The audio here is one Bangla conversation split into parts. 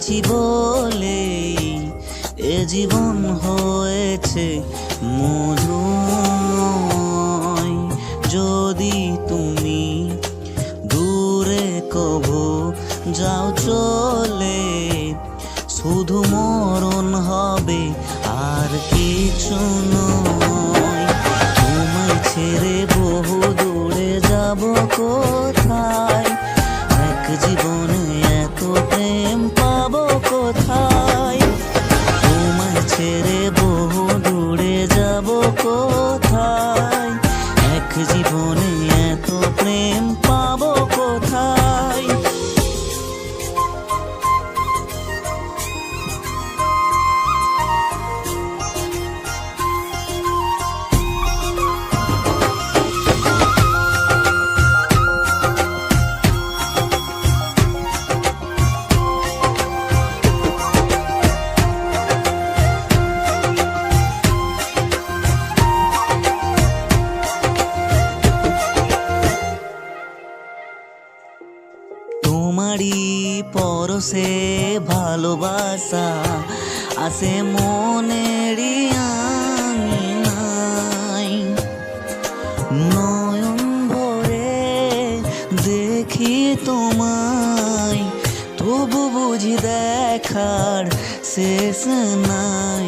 আছি বলেই এ জীবন হয়েছে মধুময়। যদি তুমি দূরে কভু যাও চলে, শুধু মরণ হবে আর কিছু নয়। তোমায় ছেড়ে বহু দূরে যাব কোথায়, এক জীবনে এত প্রেম পাবো কোথায়। তোমায় ছেড়ে বহু দূরে যাব কোথায়, এক জীবনে এত প্রেম পাবো কোথায়। তোমারই পরশে ভালোবাসা আসে মনেরই আঙিনায়। নয়ন ভরে দেখি তোমায়, তবু বুঝি দেখার শেষ নাই।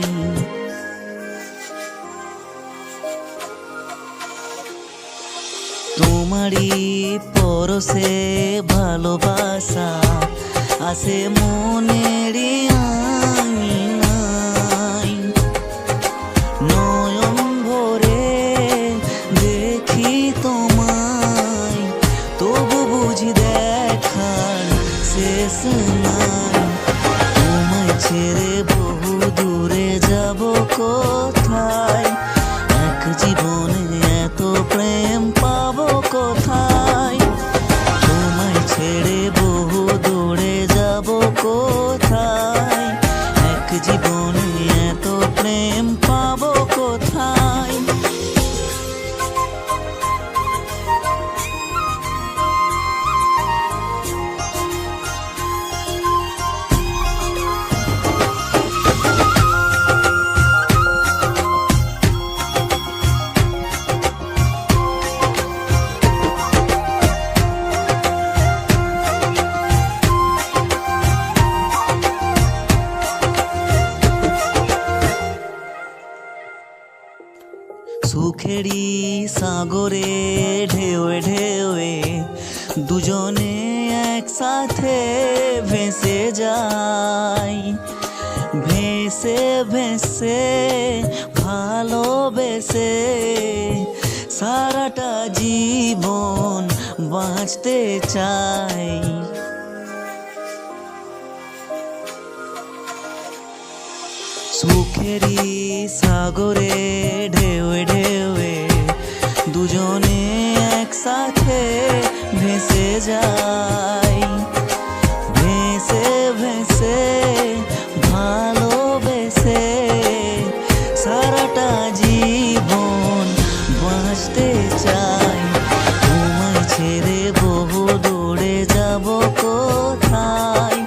তোমারই পরশে ভালোবাসা আসে মনেরই আঙিনায়। নয়ন ভরে দেখি তোমায়, তবু বুঝি দেখার শেষ নাই। তোমায় ছেড়ে বহু দূরে যাব কোথায়, এক জীবনে এত প্রেম পাবো কোথায়। তোমায় ছেড়ে বহু দূরে যাব কোথায়, এক জীবনে এত প্রেম পাবো কোথায়। সুখেরই সাগরে ঢেউয়ে ঢেউয়ে দুজনে একসাথে ভেসে যাই। ভেসে ভেসে ভালোবেসে সারাটা জীবন বাঁচতে চাই। সুখেরই সাগরে ঢেউয়ে ঢেউয়ে দুজনে একসাথে ভেসে যাই। ভেসে ভেসে ভালোবেসে সারাটা জীবন বাঁচতে চাই। তোমায় ছেড়ে বহু দূরে যাব কোথায়,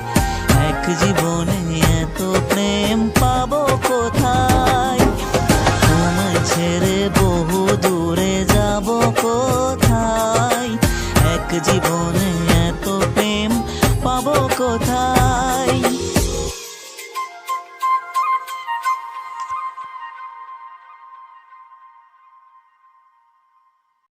এক জীবনে এত প্রেম পাবো কোথায়। তোমায় ছেড়ে বহু দূরে